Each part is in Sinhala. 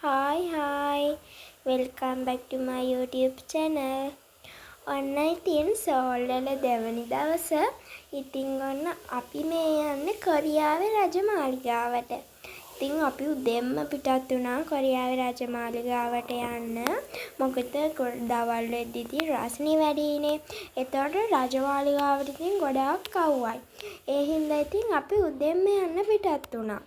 Hi, welcome back to my YouTube channel. ඔන්න ඉතින් සෝල් වල දෙවනි දවස. ඉතින් ඔන්න අපි මේ යන්නේ කොරියාවේ රජමාලිගාවට. ඉතින් අපි උදෙන්ම පිටත් වුණා කොරියාවේ රජමාලිගාවට යන්න. මොකද දවල් වෙද්දි ඉතින් රස්නේ වැඩිනේ. ඒතකොට රජමාලිගාවට ඉතින් ගොඩාක් අවුවයි. ඒ හින්දා ඉතින් අපි උදෙන්ම යන්න පිටත් වුණා.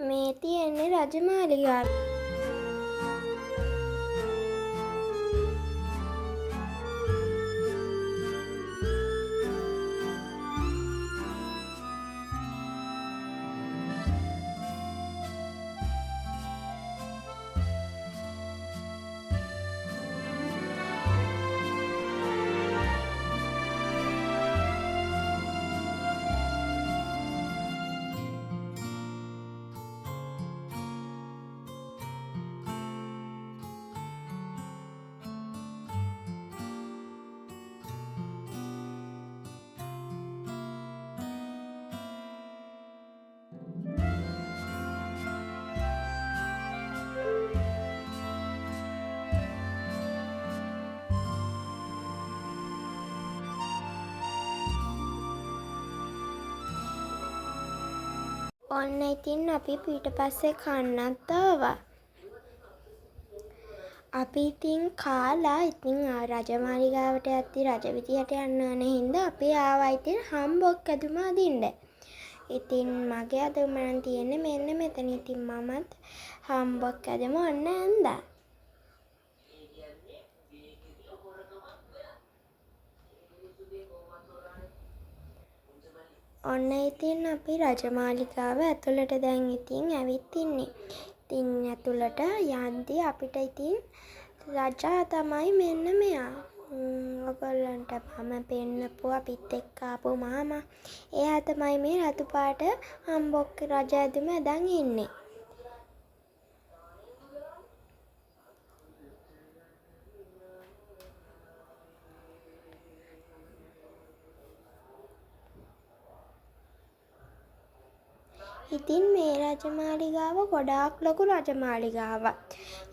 මේ තියෙන්නේ රජමාලිගාව. ඔන්න ඉතින් අපි පිටපස්සේ කන්නත් ආවා. අපි ඉතින් කාලා ඉතින් රජමාලිගාවට යද්දි රජ විදියට යන්න ඕන හින්දා අපි ආවා ඉතින් හම්බොක් ඇදුම අදින්න. ඉතින් මගේ ඇදුම නම් තියෙන්නේ මෙන්න මෙතන. ඉතින් මමත් හම්බොක් ඇදුම ඔන්න ඇඳා. ඔන්න ඉතින් අපි රජමාලිගාව ඇතුළට දැන් ඉතින් ඇවිත් ඉන්නේ. ඉතින් ඇතුළට යන්දී අපිට ඉතින් රජා තමයි මෙන්න මෙයා. ඔයගොල්ලන්ට මම පෙන්නපු අපිත් එක්ක ආපු මාමා. එයා තමයි මේ රතු පාට හම්බොක් රජ ඇඳුම ඇඳන් ඉන්නේ. ඉතින් මේ රජමාලිගාව ගොඩාක් ලොකු රජමාලිගාවක්.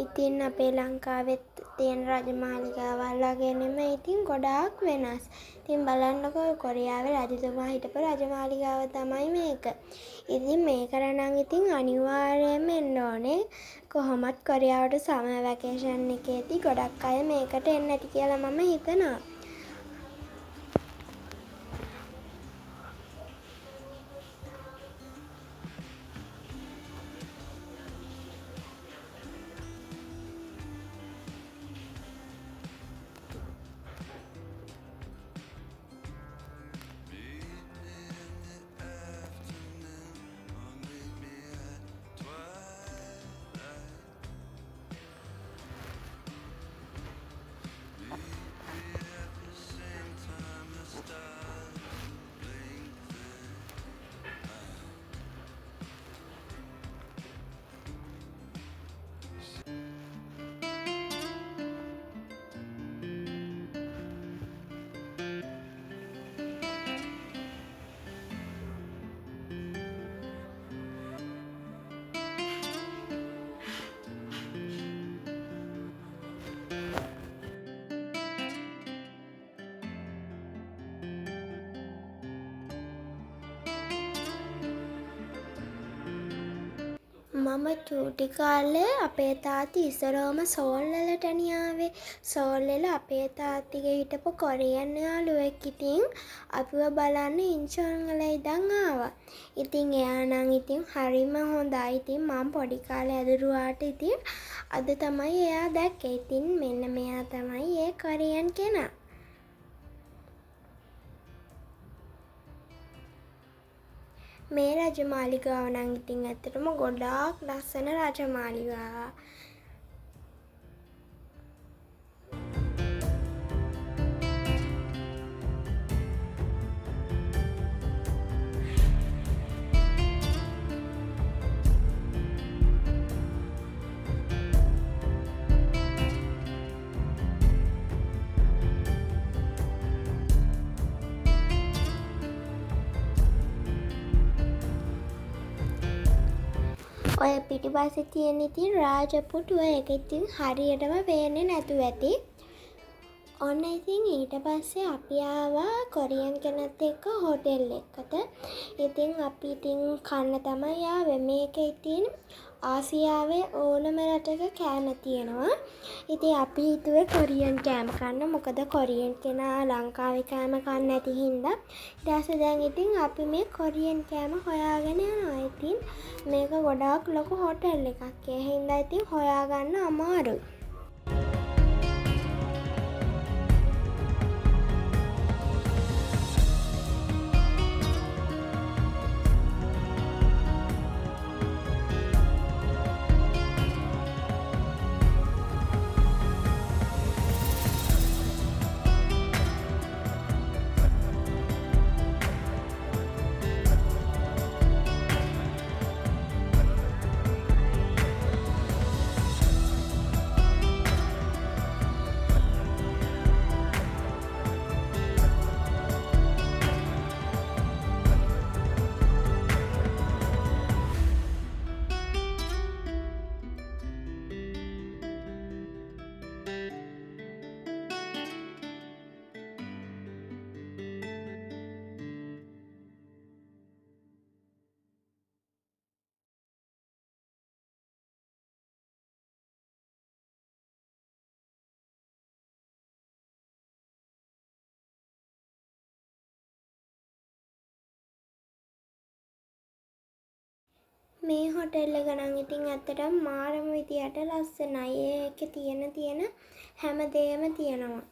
ඉතින් අපේ ලංකාවෙත් තියෙන රජමාලිගාවල් වගේ නෙමෙයි. ඉතින් ගොඩාක් වෙනස්. ඉතින් බලන්නකෝ කොරියාවේ රජතුමා හිටපු රජමාලිගාව තමයි මේක. ඉතින් මේකට නම් ඉතින් අනිවාර්යයෙන්ම එන්න ඕනේ. කොහොමත් කොරියාවට සමර් වැකේෂන් එකේදී ගොඩක් අය මේකට එන්න ඇති කියලා මම හිතනවා. මම චූටි කාලේ අපේ තාත්තා ඉස්සරවම සෝල් වලටනේ ආවේ. සෝල් වල අපේ තාත්තිගේ හිටපු කොරියන් යාළුවෙක් ඉතින් අපිව බලන්න ඉන්චොන් වල ඉඳන් ආවා. ඉතින් එයා නම් ඉතින් හරිම හොඳයි. ඉතින් මම පොඩි කාලේ ඇදුරුවාට ඉතින් අද තමයි එයා දැක්කේ. ඉතින් මෙන්න මෙයා තමයි ඒ කොරියන් කෙනා. මේ රජමාලිගාව නම් ඉතින් ඇත්තටම ගොඩාක් ලස්සන රජමාලිගාවක්. ඔය පිටිපස්සේ තියෙන ඉතින් රාජපුටුව ඒක ඉතින් හරියටම පේන්නේ නැතුව ඇති. ඔන්න ඉතින් ඊට පස්සේ අපි ආවා කොරියන් කෙනෙක් එක්ක හෝටල් එකට. ඉතින් අපි ඉතින් කන්න තමයි ආවේ. මේක ඉතින් ආසියාවේ ඕනම රටක කෑම තියෙනවා. ඉතින් අපි හිතුවේ කොරියන් කෑම කන්න. මොකද කොරියන් කෙනා ලංකාවේ කෑම කන්නේ නැති හින්දා. ඊට පස්සේ දැන් ඉතින් අපි මේ කොරියන් කෑම හොයාගෙන යනවා. ඉතින් මේක ගොඩාක් ලොකු හෝටල් එකක්. ඒ හින්දා ඉතින් හොයාගන්න අමාරුයි. මේ හොටෙල් එක නම් ඉතින් ඇත්තටම මාරම විදියට ලස්සනයි. ඒකේ තියෙන හැමදේම තියෙනවා.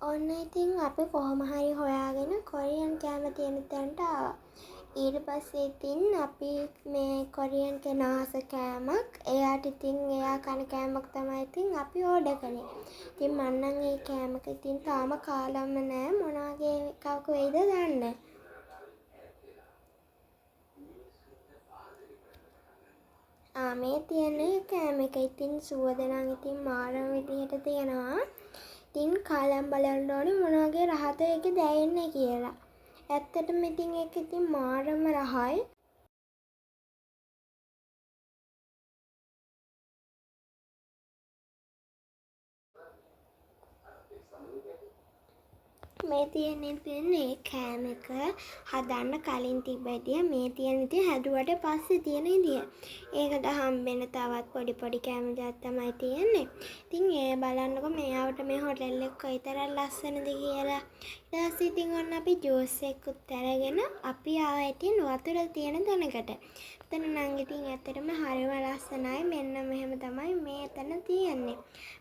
ඔන්න ඉතින් අපි කොහොම හරි හොයාගෙන කොරියන් කෑම තියෙන තැනට ආවා. ඊට පස්සේ ඉතින් අපි මේ කොරියන් කෙනා ආස කෑමක් එයාට ඉතින් එයා කන කෑමක් තමයි ඉතින් අපි ඕඩර් කළේ. ඉතින් මම නම් ඒ කෑමක ඉතින් තාම කාලම්ම නෑ. මොන වගේ එකක් වෙයිද දන්නේ. මේ තියෙන කෑම එක ඉතින් සුවඳ නම් ඉතින් මාරම විදිහට තියෙනවා. ඉතින් කාලම් බලන්න ඕනේ මොන වගේ රහද ඒකේ දැනෙන්නේ කියලා. ඇත්තටම ඉතින් ඒක ඉතින් මාරම රහයි. මේ තියෙන්නේ කෑම එක හදන්න කලින් තිබ්බ විදිය. මේ තියෙන ඉතින් හැදුවට පස්සේ තියෙන විදිය. ඒකට හම්බෙන තවත් පොඩි කෑම ಜಾත් තමයි තියෙන්නේ. ඉතින් ඒ බලන්නකො මෙයාට මේ හොටෙල් එක කොයිතරම් ලස්සනද කියලා. ඊට පස්සේ ඉතින් ඔන්න අපි ජූස් එකකුත් අරගෙන අපි ආවා ඉතින් වතුර තියෙන තැනකට. එතන නම් ඉතින් ඇත්තටම හරිම ලස්සනයි. මෙන්න මෙහෙම තමයි මේ එතන තියෙන්නේ.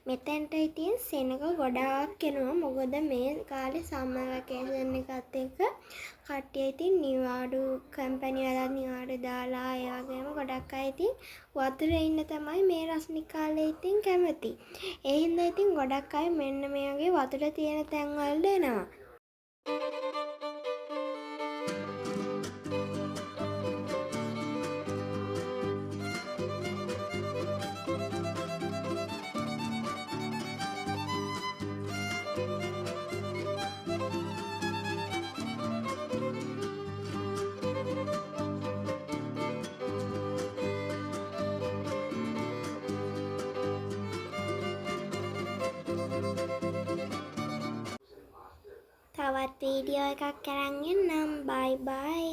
මෙතෙන්ට ඉතින් සෙනග ගොඩාක් එනවා. මොකද මේ කාලේ සම්මර් වැකේෂන් එකත් එක්ක කට්ටිය ඉතින් නිවාඩු කම්පැනි වලත් නිවාඩු දාලා ඒ වගේම ගොඩක් අය ඉතින් වතුරේ ඉන්න තමයි මේ රස්නික් කාලේ ඉතින් කැමති. ඒ හින්දා ඉතින් ගොඩක් අය මෙන්න මේ වගේ වතුර තියෙන තැන් වලට එනවා. තවත් වීඩියෝ එකක් අරන් එන්නම්. බයි බයි.